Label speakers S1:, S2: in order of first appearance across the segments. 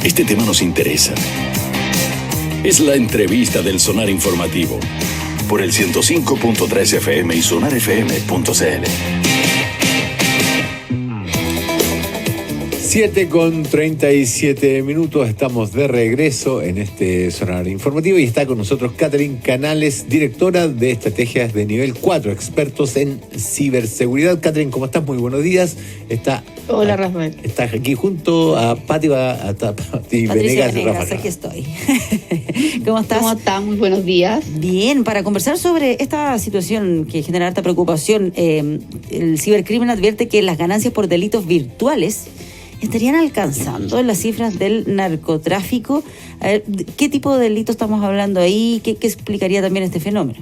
S1: Este tema nos interesa. Es la entrevista del Sonar Informativo por el 105.3 FM y sonarfm.cl.
S2: 7:37, estamos de regreso en este Sonar Informativo y está con nosotros Catherine Canales, directora de Estrategias de Nivel 4, expertos en ciberseguridad. Catherine, ¿cómo estás? Muy buenos días.
S3: Hola, Rafael.
S2: Estás aquí junto a Pati Venegas.
S3: Rafael. Aquí estoy. ¿Cómo estás?
S4: ¿Cómo estás? Muy buenos días.
S3: Bien, para conversar sobre esta situación que genera harta preocupación, el cibercrimen advierte que las ganancias por delitos virtuales estarían alcanzando las cifras del narcotráfico. ¿Qué tipo de delito estamos hablando ahí? ¿Qué explicaría también este fenómeno?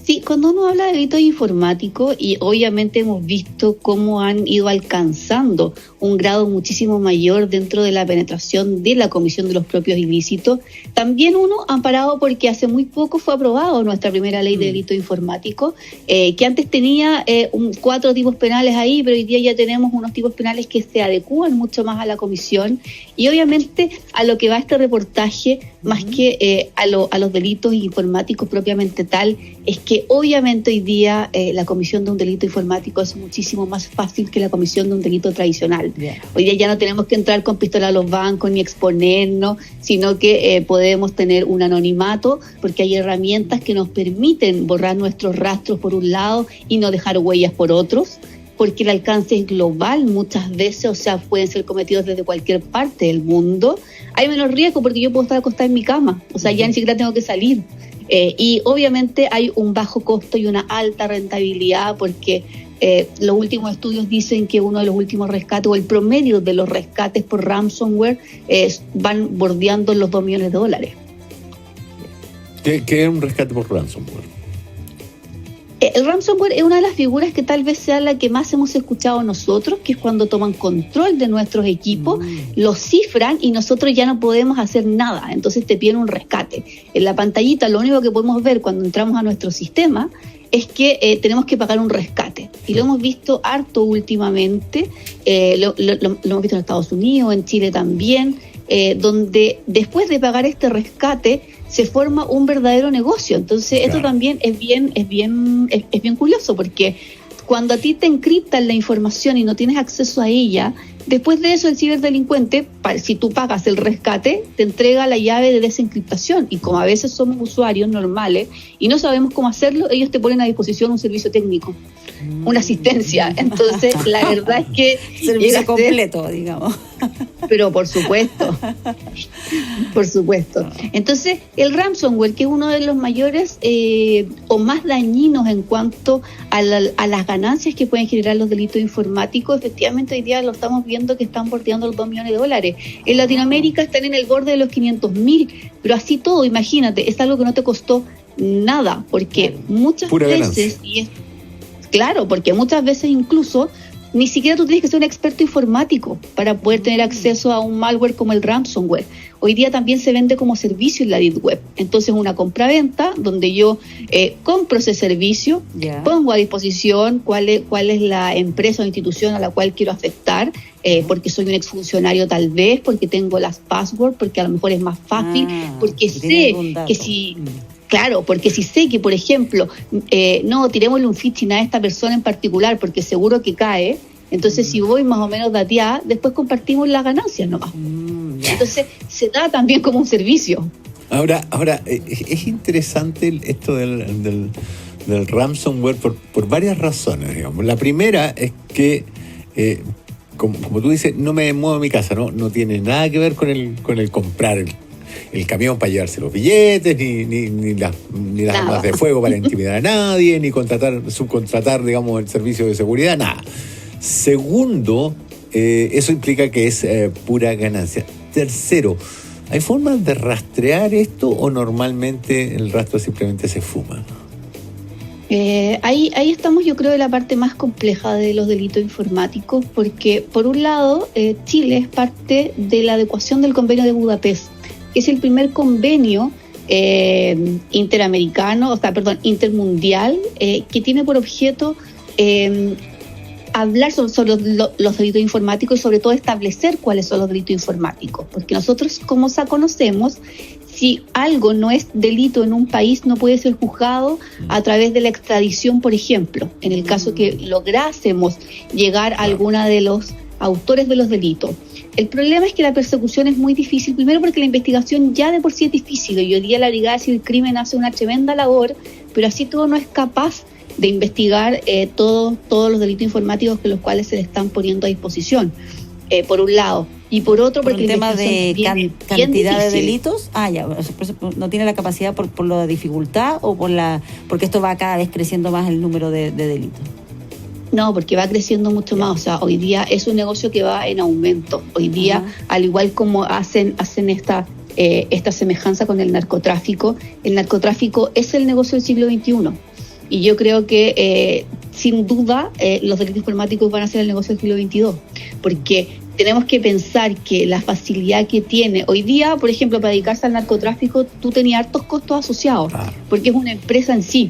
S4: Sí, cuando uno habla de delitos informáticos, y obviamente hemos visto cómo han ido alcanzando un grado muchísimo mayor dentro de la penetración de la comisión de los propios ilícitos, también uno amparado porque hace muy poco fue aprobado nuestra primera ley de delitos informáticos, que antes tenía 4 tipos penales ahí, pero hoy día ya tenemos unos tipos penales que se adecúan mucho más a la comisión, y obviamente a lo que va este reportaje, más que a los delitos informáticos propiamente tal, es que obviamente hoy día la comisión de un delito informático es muchísimo más fácil que la comisión de un delito tradicional. Yeah. Hoy día ya no tenemos que entrar con pistola a los bancos ni exponernos, sino que podemos tener un anonimato, porque hay herramientas que nos permiten borrar nuestros rastros por un lado y no dejar huellas por otros, porque el alcance es global muchas veces, o sea, pueden ser cometidos desde cualquier parte del mundo. Hay menos riesgo porque yo puedo estar acostada en mi cama, o sea, ya ni siquiera tengo que salir. Y obviamente hay un bajo costo y una alta rentabilidad, porque los últimos estudios dicen que uno de los últimos rescates, o el promedio de los rescates por ransomware, van bordeando los $2 millones.
S2: ¿Qué es un rescate por ransomware?
S4: El ransomware es una de las figuras que tal vez sea la que más hemos escuchado nosotros, que es cuando toman control de nuestros equipos, los cifran y nosotros ya no podemos hacer nada, entonces te piden un rescate. En la pantallita lo único que podemos ver cuando entramos a nuestro sistema es que tenemos que pagar un rescate, y lo hemos visto harto últimamente, lo hemos visto en Estados Unidos, en Chile también, donde después de pagar este rescate se forma un verdadero negocio. Entonces, claro, esto también es bien curioso, porque cuando a ti te encriptan la información y no tienes acceso a ella, después de eso el ciberdelincuente, si tú pagas el rescate, te entrega la llave de desencriptación, y como a veces somos usuarios normales y no sabemos cómo hacerlo, ellos te ponen a disposición un servicio técnico, una asistencia. Entonces, la verdad es que
S3: servicio completo, digamos.
S4: Pero por supuesto. Entonces, el ransomware, que es uno de los mayores o más dañinos en cuanto a las ganancias que pueden generar los delitos informáticos, efectivamente hoy día lo estamos viendo que están bordeando los $2 millones. En Latinoamérica están en el borde de los 500.000, pero así todo, imagínate, es algo que no te costó nada, porque muchas veces, porque muchas veces incluso ni siquiera tú tienes que ser un experto informático para poder tener acceso a un malware como el ransomware. Hoy día también se vende como servicio en la Deep Web. Entonces, una compra-venta donde yo compro ese servicio, pongo a disposición cuál es la empresa o institución a la cual quiero afectar, porque soy un exfuncionario tal vez, porque tengo las passwords, porque a lo mejor es más fácil, porque sé que si... Claro, porque si sé que, por ejemplo, no, tirémosle un phishing a esta persona en particular porque seguro que cae, entonces si voy más o menos dateada, después compartimos las ganancias nomás. Entonces se da también como un servicio.
S2: Ahora es interesante esto del ransomware por varias razones, digamos. La primera es que, como tú dices, no me muevo de mi casa, no tiene nada que ver con el comprar el camión para llevarse los billetes, ni las armas de fuego para intimidar a nadie, ni subcontratar, digamos, el servicio de seguridad, nada. Segundo, eso implica que es pura ganancia. Tercero, ¿hay formas de rastrear esto o normalmente el rastro simplemente se fuma?
S4: Ahí estamos, yo creo, en la parte más compleja de los delitos informáticos, porque por un lado Chile es parte de la adecuación del Convenio de Budapest, que es el primer convenio intermundial, que tiene por objeto hablar sobre los delitos informáticos y sobre todo establecer cuáles son los delitos informáticos, porque nosotros como conocemos, si algo no es delito en un país, no puede ser juzgado a través de la extradición, por ejemplo, en el caso que lográsemos llegar a alguna de los autores de los delitos. El problema es que la persecución es muy difícil, primero porque la investigación ya de por sí es difícil, y hoy día la Brigada Civil Crimen hace una tremenda labor, pero así todo no es capaz de investigar todos los delitos informáticos que los cuales se le están poniendo a disposición, por un lado. Y por otro, porque
S3: un tema de cantidad de delitos. No tiene la capacidad por la dificultad o porque esto va cada vez creciendo más el número de delitos.
S4: No, porque va creciendo mucho más. O sea, hoy día es un negocio que va en aumento. Hoy día, al igual como hacen esta semejanza con el narcotráfico es el negocio del siglo XXI. Y yo creo que, sin duda, los delitos informáticos van a ser el negocio del siglo XXII. Porque tenemos que pensar que la facilidad que tiene hoy día, por ejemplo, para dedicarse al narcotráfico, tú tenías hartos costos asociados, porque es una empresa en sí,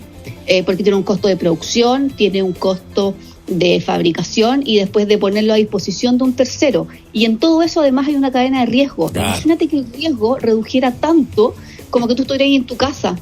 S4: porque tiene un costo de producción, tiene un costo de fabricación y después de ponerlo a disposición de un tercero. Y en todo eso además hay una cadena de riesgo. Imagínate que el riesgo redujera tanto como que tú estuvieras ahí en tu casa.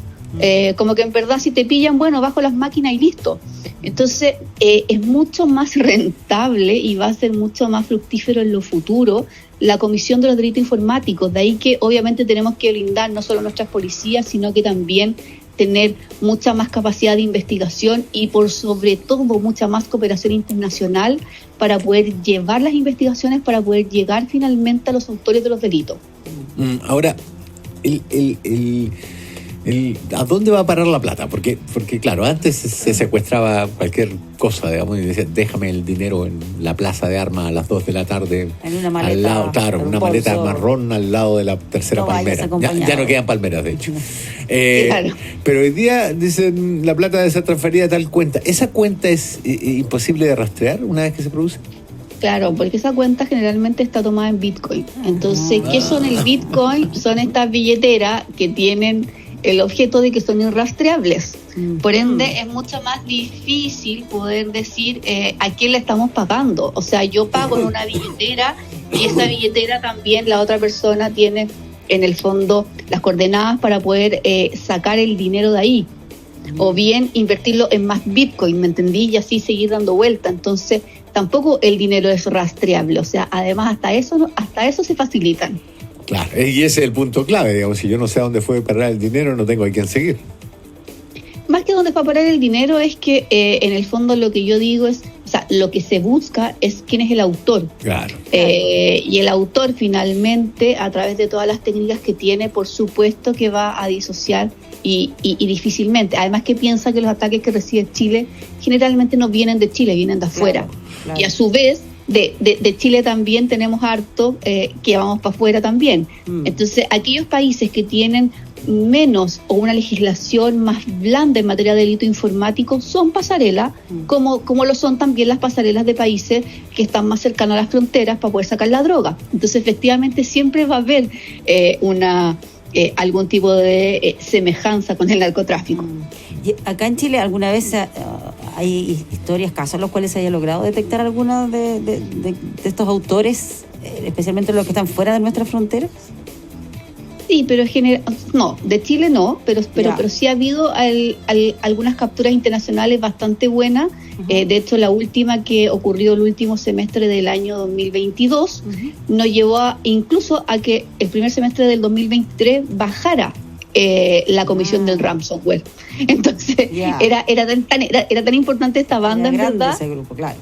S4: Como que en verdad si te pillan, bueno, bajo las máquinas y listo. Entonces es mucho más rentable y va a ser mucho más fructífero en lo futuro la comisión de los delitos informáticos. De ahí que obviamente tenemos que blindar no solo nuestras policías, sino que también tener mucha más capacidad de investigación y por sobre todo mucha más cooperación internacional para poder llevar las investigaciones, para poder llegar finalmente a los autores de los delitos.
S2: Ahora, ¿a dónde va a parar la plata? Porque claro, antes se secuestraba cualquier cosa, digamos, y decía, déjame el dinero en la plaza de armas a las 2 de la tarde.
S3: En una maleta.
S2: Al lado, claro, una maleta marrón al lado de la tercera palmera. Ya no quedan palmeras, de hecho.
S4: Claro.
S2: Pero hoy día dicen, la plata debe ser transferida a tal cuenta. ¿Esa cuenta es imposible de rastrear una vez que se produce?
S4: Claro, porque esa cuenta generalmente está tomada en Bitcoin. Entonces, ¿qué son el Bitcoin? Son estas billeteras que tienen el objeto de que son irrastreables. Por ende, es mucho más difícil poder decir a quién le estamos pagando. O sea, yo pago en una billetera y esa billetera también la otra persona tiene en el fondo las coordenadas para poder sacar el dinero de ahí. O bien invertirlo en más Bitcoin, ¿me entendí? Y así seguir dando vuelta. Entonces, tampoco el dinero es rastreable. O sea, además hasta eso se facilitan.
S2: Claro, y ese es el punto clave, digamos, si yo no sé a dónde fue a parar el dinero, no tengo a quién seguir.
S4: Más que dónde fue a parar el dinero es que en el fondo lo que yo digo es, o sea, lo que se busca es quién es el autor.
S2: Claro.
S4: Y el autor finalmente, a través de todas las técnicas que tiene, por supuesto que va a disociar y difícilmente. Además que piensa que los ataques que recibe Chile generalmente no vienen de Chile, vienen de afuera. Claro. Y a su vez, de Chile también tenemos harto que vamos para afuera también. Entonces, aquellos países que tienen menos o una legislación más blanda en materia de delito informático son pasarelas, como lo son también las pasarelas de países que están más cercanos a las fronteras para poder sacar la droga. Entonces, efectivamente, siempre va a haber algún tipo de semejanza con el narcotráfico.
S3: ¿Y acá en Chile alguna vez hay casos en los cuales se haya logrado detectar algunos de estos autores, especialmente los que están fuera de nuestras fronteras?
S4: Sí, pero no, de Chile no, pero sí ha habido algunas capturas internacionales bastante buenas. De hecho, la última que ocurrió el último semestre del año 2022 nos llevó incluso a que el primer semestre del 2023 bajara la comisión del ransomware. Entonces, era tan importante esta banda, en verdad.
S3: Ese grupo, claro.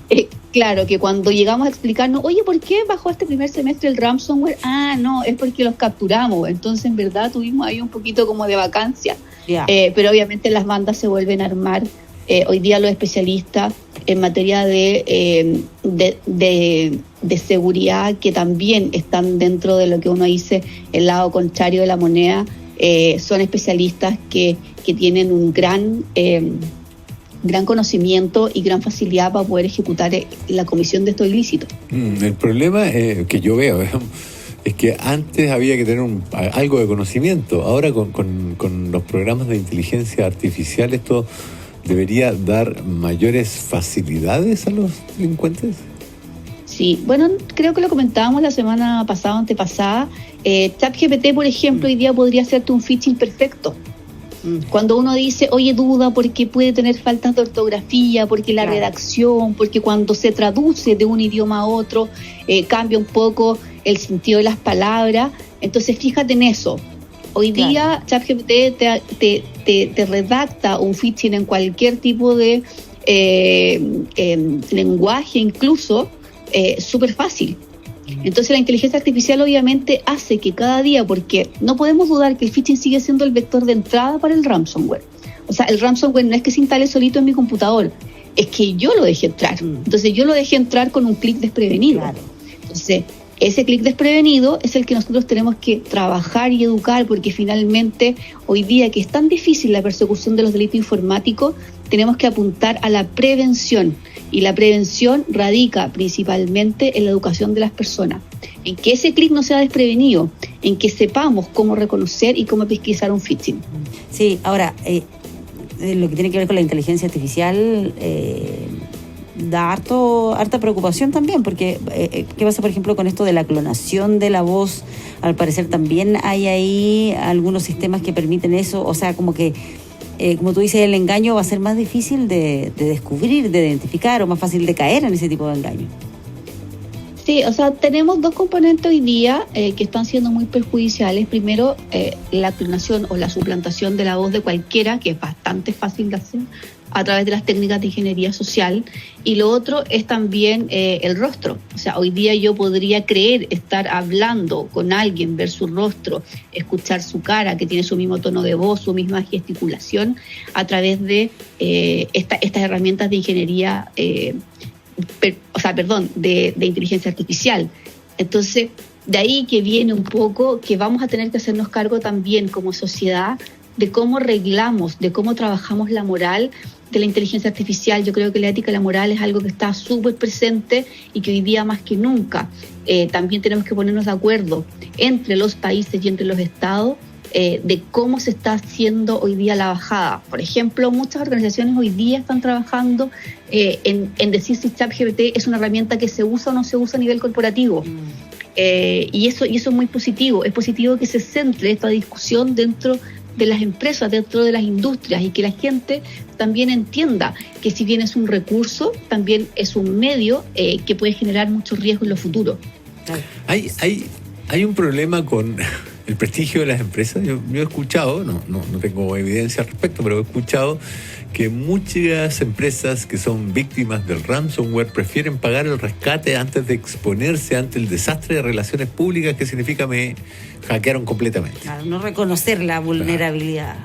S4: Claro, que cuando llegamos a explicarnos, oye, ¿por qué bajó este primer semestre el ransomware? No, es porque los capturamos. Entonces, en verdad, tuvimos ahí un poquito como de vacancia. Pero obviamente las bandas se vuelven a armar. Hoy día los especialistas en materia de seguridad, que también están dentro de lo que uno dice el lado contrario de la moneda, son especialistas que tienen un gran conocimiento y gran facilidad para poder ejecutar la comisión de estos ilícitos.
S2: El problema que yo veo es que antes había que tener algo de conocimiento. Ahora con los programas de inteligencia artificial esto debería dar mayores facilidades a los delincuentes.
S4: Sí, bueno, creo que lo comentábamos la semana pasada o antepasada. ChatGPT, por ejemplo, hoy día podría hacerte un phishing perfecto. Cuando uno dice, oye, duda porque puede tener faltas de ortografía, porque la redacción, porque cuando se traduce de un idioma a otro cambia un poco el sentido de las palabras. Entonces, fíjate en eso. Hoy día ChatGPT te redacta un phishing en cualquier tipo de lenguaje, incluso súper fácil. Entonces la inteligencia artificial obviamente hace que cada día, porque no podemos dudar que el phishing sigue siendo el vector de entrada para el ransomware. O sea, el ransomware no es que se instale solito en mi computador, es que yo lo dejé entrar. Entonces yo lo dejé entrar con un clic desprevenido. Entonces ese clic desprevenido es el que nosotros tenemos que trabajar y educar, porque finalmente hoy día que es tan difícil la persecución de los delitos informáticos, tenemos que apuntar a la prevención. Y la prevención radica principalmente en la educación de las personas, en que ese clic no sea desprevenido, en que sepamos cómo reconocer y cómo pesquisar un phishing.
S3: Sí, ahora, lo que tiene que ver con la inteligencia artificial da harta preocupación también, porque ¿qué pasa, por ejemplo, con esto de la clonación de la voz? Al parecer también hay ahí algunos sistemas que permiten eso, o sea, como que como tú dices, el engaño va a ser más difícil de descubrir, de identificar, o más fácil de caer en ese tipo de engaño.
S4: Sí, o sea, tenemos dos componentes hoy día que están siendo muy perjudiciales. Primero, la clonación o la suplantación de la voz de cualquiera, que es bastante fácil de hacer a través de las técnicas de ingeniería social. Y lo otro es también el rostro. O sea, hoy día yo podría creer estar hablando con alguien, ver su rostro, escuchar su cara, que tiene su mismo tono de voz, su misma gesticulación, a través de estas herramientas de ingeniería, de inteligencia artificial. Entonces, de ahí que viene un poco que vamos a tener que hacernos cargo también como sociedad de cómo reglamos, de cómo trabajamos la moral de la inteligencia artificial. Yo creo que la ética y la moral es algo que está súper presente y que hoy día más que nunca también tenemos que ponernos de acuerdo entre los países y entre los estados de cómo se está haciendo hoy día la bajada. Por ejemplo, muchas organizaciones hoy día están trabajando en decir si ChatGPT es una herramienta que se usa o no se usa a nivel corporativo. Y eso es muy positivo. Es positivo que se centre esta discusión dentro de las empresas, dentro de las industrias, y que la gente también entienda que si bien es un recurso, también es un medio que puede generar muchos riesgos en lo futuro.
S2: Hay un problema con el prestigio de las empresas. Yo he escuchado, no tengo evidencia al respecto, pero he escuchado que muchas empresas que son víctimas del ransomware prefieren pagar el rescate antes de exponerse ante el desastre de relaciones públicas que significa me hackearon completamente.
S3: Claro, no reconocer la vulnerabilidad.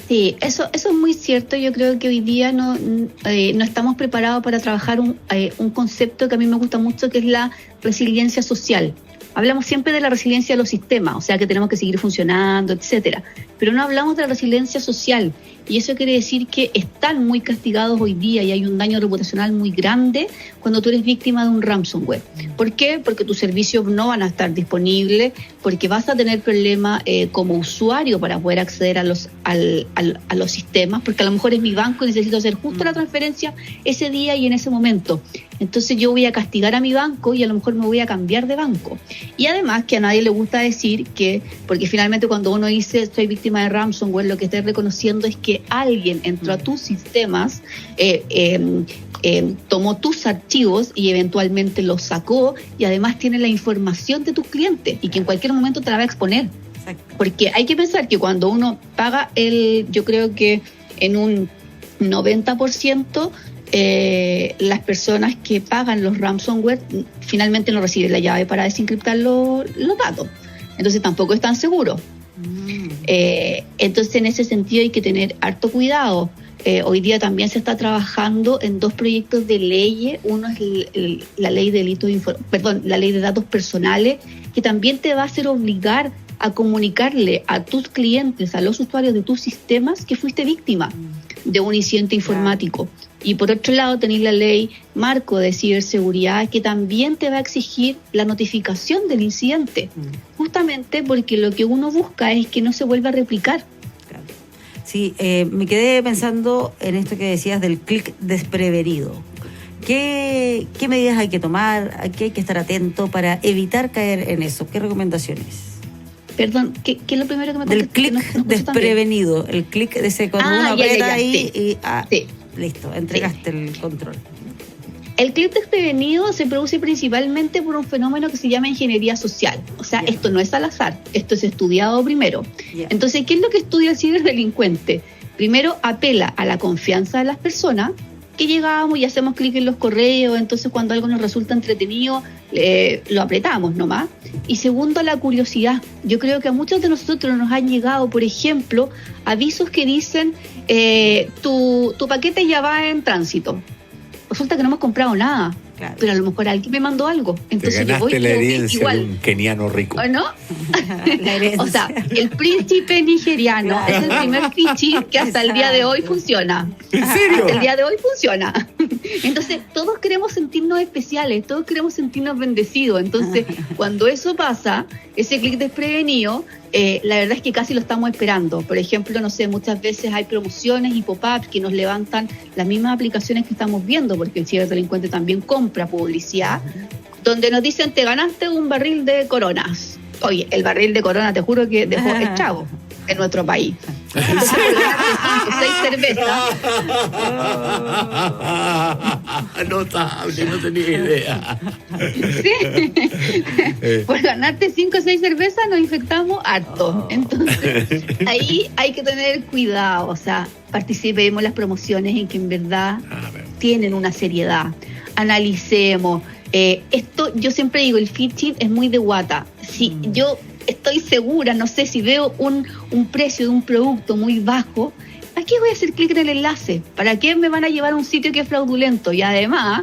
S4: Sí, eso es muy cierto. Yo creo que hoy día no estamos preparados para trabajar un concepto que a mí me gusta mucho, que es la resiliencia social. Hablamos siempre de la resiliencia de los sistemas, o sea que tenemos que seguir funcionando, etcétera, pero no hablamos de la resiliencia social, y eso quiere decir que están muy castigados hoy día y hay un daño reputacional muy grande cuando tú eres víctima de un ransomware. ¿Por qué? Porque tus servicios no van a estar disponibles, porque vas a tener problemas como usuario para poder acceder a los sistemas, porque a lo mejor es mi banco y necesito hacer justo la transferencia ese día y en ese momento. Entonces yo voy a castigar a mi banco y a lo mejor me voy a cambiar de banco. Y además que a nadie le gusta decir que, porque finalmente cuando uno dice soy víctima de ransomware, lo que está reconociendo es que alguien entró a tus sistemas, tomó tus archivos y eventualmente los sacó, y además tiene la información de tus clientes y que en cualquier momento te la va a exponer. Exacto. Porque hay que pensar que cuando uno paga yo creo que en un 90%, las personas que pagan los ransomware finalmente no reciben la llave para desencriptar los datos. Entonces tampoco es tan seguro. Entonces en ese sentido hay que tener harto cuidado. Hoy día también se está trabajando en dos proyectos de leyes. Uno es la ley de la ley de datos personales, que también te va a hacer obligar a comunicarle a tus clientes, a los usuarios de tus sistemas, que fuiste víctima de un incidente informático. Y por otro lado tenéis la ley marco de ciberseguridad, que también te va a exigir la notificación del incidente, justamente porque lo que uno busca es que no se vuelva a replicar.
S3: Sí, me quedé pensando en esto que decías del clic desprevenido. ¿Qué medidas hay que tomar? ¿A qué hay que estar atento para evitar caer en eso? ¿Qué recomendaciones?
S4: Perdón, ¿qué es lo primero que me
S3: Del
S4: contaste?
S3: clic desprevenido. El clic de ese cuando uno aprieta ahí
S4: sí.
S3: y listo, entregaste el control.
S4: El clic desprevenido se produce principalmente por un fenómeno que se llama ingeniería social. O sea, esto no es al azar, esto es estudiado primero. Entonces, ¿qué es lo que estudia el ciberdelincuente? Primero, apela a la confianza de las personas, que llegamos y hacemos clic en los correos, entonces cuando algo nos resulta entretenido, lo apretamos nomás. Y segundo, la curiosidad. Yo creo que a muchos de nosotros nos han llegado, por ejemplo, avisos que dicen, tu paquete ya va en tránsito. Resulta que no hemos comprado nada, claro, pero a lo mejor alguien me mandó algo. Entonces
S2: te ganaste la herencia
S4: igual,
S2: de un keniano rico.
S4: ¿O no? O sea, el príncipe nigeriano, claro, es el primer phishing que hasta el día de hoy funciona.
S2: ¿En serio?
S4: Hasta el día de hoy funciona. Entonces, todos queremos sentirnos especiales, todos queremos sentirnos bendecidos. Entonces, cuando eso pasa, ese clic desprevenido, la verdad es que casi lo estamos esperando. Por ejemplo, no sé, muchas veces hay promociones y pop-ups que nos levantan las mismas aplicaciones que estamos viendo, porque el ciberdelincuente también compra publicidad, donde nos dicen, te ganaste un barril de coronas. Oye, el barril de corona, te juro que dejó estrago en nuestro país. Entonces, por ganarte 5 o 6 cervezas.
S2: Notable, no tenía idea.
S4: Sí. Por ganarte 5 o 6 cervezas nos infectamos harto. Entonces, ahí hay que tener cuidado. O sea, participemos en las promociones en que en verdad tienen una seriedad. Analicemos. Esto, yo siempre digo, el phishing es muy de guata. Si yo estoy segura, no sé, si veo un precio de un producto muy bajo, ¿para qué voy a hacer clic en el enlace? ¿Para qué me van a llevar a un sitio que es fraudulento? Y además,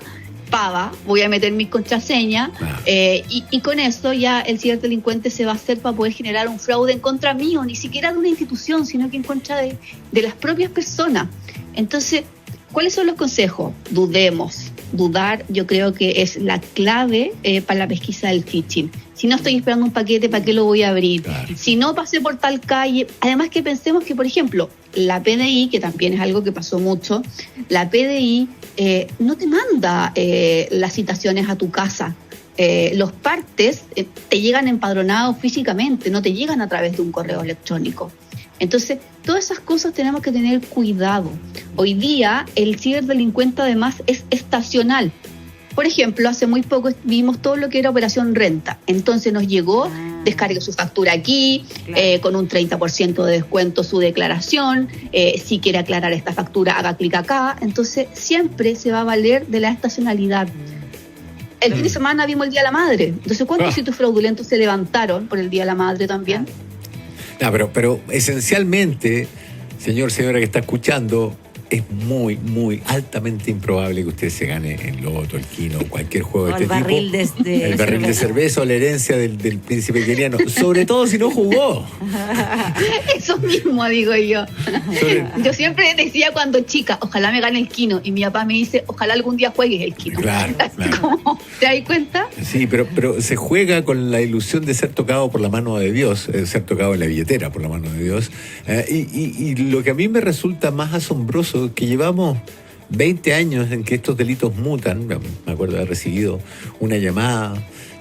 S4: voy a meter mis contraseñas, y con eso ya el ciberdelincuente se va a hacer para poder generar un fraude en contra mío, ni siquiera de una institución, sino que en contra de las propias personas. Entonces, ¿cuáles son los consejos? Dudemos. Dudar, yo creo que es la clave para la pesquisa del phishing. Si no estoy esperando un paquete, ¿para qué lo voy a abrir? Claro. Si no pasé por tal calle, además que pensemos que, por ejemplo, la PDI, que también es algo que pasó mucho, la PDI no te manda las citaciones a tu casa. Los partes te llegan empadronados físicamente, no te llegan a través de un correo electrónico. Entonces, todas esas cosas tenemos que tener cuidado. Hoy día, el ciberdelincuente además es estacional. Por ejemplo, hace muy poco vimos todo lo que era operación renta. Entonces nos llegó, descargue su factura aquí, claro, con un 30% de descuento su declaración. Si quiere aclarar esta factura, haga clic acá. Entonces, siempre se va a valer de la estacionalidad. El fin de semana vimos el Día de la Madre. Entonces, ¿cuántos sitios fraudulentos se levantaron por el Día de la Madre también?
S2: No, pero esencialmente, señora que está escuchando, es muy, muy altamente improbable que usted se gane el loto, el quino, cualquier juego de este tipo. El barril de cerveza o la herencia del príncipe keniano, sobre todo si no jugó.
S4: Eso mismo digo yo. Yo siempre decía cuando chica, ojalá me gane el quino, y mi papá me dice, ojalá algún día juegues el quino.
S2: Claro.
S4: ¿Te das cuenta?
S2: Sí, pero se juega con la ilusión de ser tocado por la mano de Dios, ser tocado en la billetera por la mano de Dios. Y lo que a mí me resulta más asombroso, que llevamos 20 años en que estos delitos mutan. Me acuerdo de haber recibido una llamada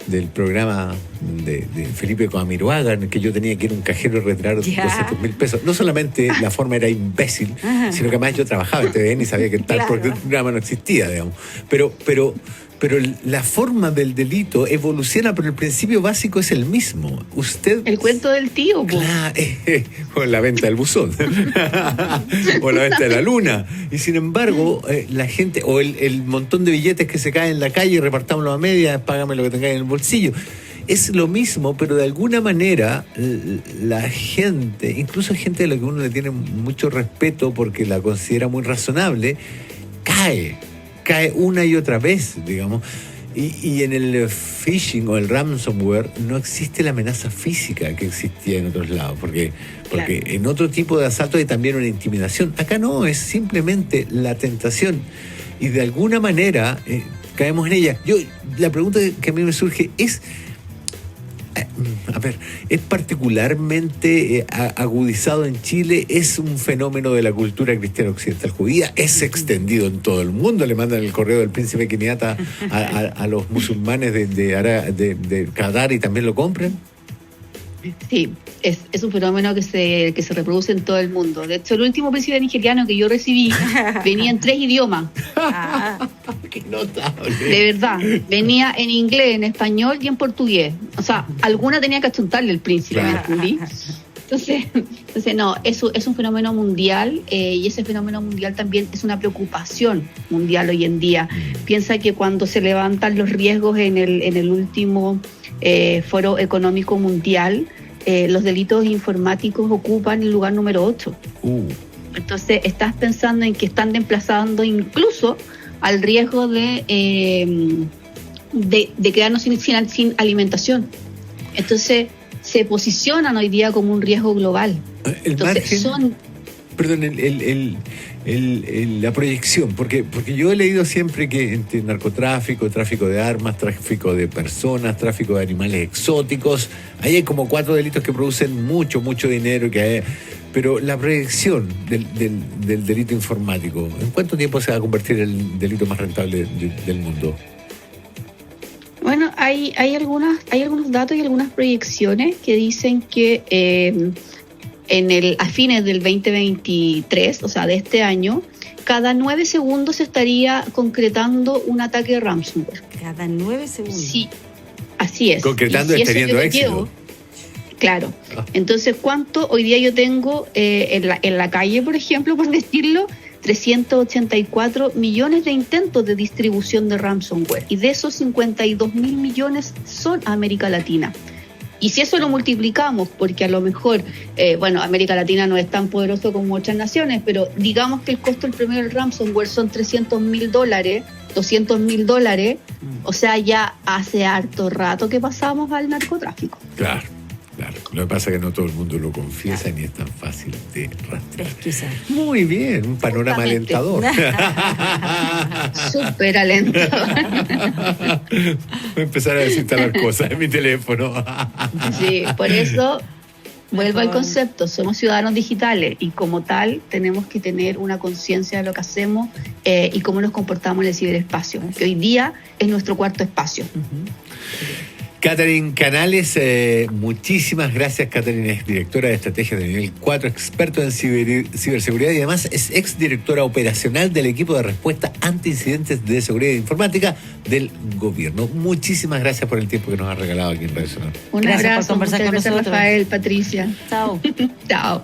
S2: del programa de Felipe Coamiroaga, en el que yo tenía que ir a un cajero y retirar 200,000 pesos. No solamente la forma era imbécil, sino que además yo trabajaba en TVN y sabía que tal programa no existía, digamos. Pero la forma del delito evoluciona, pero el principio básico es el mismo.
S4: El cuento del tío.
S2: Claro, o la venta del buzón. O la venta de la luna. Y sin embargo, la gente, o el montón de billetes que se caen en la calle y repartámoslo a medias, págame lo que tengáis en el bolsillo. Es lo mismo, pero de alguna manera la gente, incluso gente a la que uno le tiene mucho respeto porque la considera muy razonable, cae una y otra vez, digamos. Y en el phishing o el ransomware no existe la amenaza física que existía en otros lados, porque en otro tipo de asalto hay también una intimidación. Acá no, es simplemente la tentación. Y de alguna manera caemos en ella. La pregunta que a mí me surge es, a ver, ¿es particularmente agudizado en Chile? ¿Es un fenómeno de la cultura cristiana occidental judía? ¿Es extendido en todo el mundo? ¿Le mandan el correo del príncipe Kenyatta a los musulmanes de Qatar y también lo compran?
S4: Sí, es un fenómeno que se reproduce en todo el mundo. De hecho, el último príncipe nigeriano que yo recibí venía en 3 idiomas.
S2: ¡Qué notable!
S4: De verdad, venía en inglés, en español y en portugués. O sea, alguna tenía que achuntarle el príncipe,
S2: Claro.
S4: ¿me entendí? Entonces no, eso es un fenómeno mundial, y ese fenómeno mundial también es una preocupación mundial hoy en día. Piensa que cuando se levantan los riesgos en el último Foro Económico Mundial, los delitos informáticos ocupan el lugar número 8. Entonces estás pensando en que están desplazando incluso al riesgo de quedarnos sin alimentación. Entonces se posicionan hoy día como un riesgo global.
S2: La proyección, porque yo he leído siempre que entre narcotráfico, tráfico de armas, tráfico de personas, tráfico de animales exóticos, ahí hay como 4 delitos que producen mucho dinero, pero la proyección del delito informático, ¿en cuánto tiempo se va a convertir en el delito más rentable del mundo?
S4: Bueno, hay algunos datos y algunas proyecciones que dicen que a fines del 2023, o sea, de este año, cada 9 segundos se estaría concretando un ataque de ransomware.
S3: Cada 9 segundos.
S4: Sí, así es.
S2: Concretando y teniendo éxito.
S4: Claro. Entonces, ¿cuánto hoy día yo tengo en la calle, por ejemplo, por decirlo? 384 millones de intentos de distribución de ransomware. Y de esos 52.000 millones son a América Latina. Y si eso lo multiplicamos, porque a lo mejor, América Latina no es tan poderoso como otras naciones, pero digamos que el costo del promedio del ransomware son $300.000, $200.000, o sea, ya hace harto rato que pasamos al narcotráfico.
S2: Claro. Lo que pasa es que no todo el mundo lo confiesa ni es tan fácil de rastrear.
S3: Quizás.
S2: Muy bien, un panorama alentador.
S4: Súper alentador.
S2: Voy a empezar a desinstalar cosas en mi teléfono.
S4: Sí, por eso vuelvo al concepto, somos ciudadanos digitales y como tal tenemos que tener una conciencia de lo que hacemos y cómo nos comportamos en el ciberespacio, que hoy día es nuestro cuarto espacio.
S2: Catherine Canales, muchísimas gracias. Catherine es directora de estrategia de nivel 4, experto en ciberseguridad y además es exdirectora operacional del equipo de respuesta ante incidentes de seguridad informática del gobierno. Muchísimas gracias por el tiempo que nos ha regalado aquí en Radio Sonar.
S4: Un
S3: Gracias
S4: abrazo,
S3: por conversar con
S4: gracias,
S3: nosotros.
S4: Rafael, Patricia.
S3: Chao.
S4: Chao.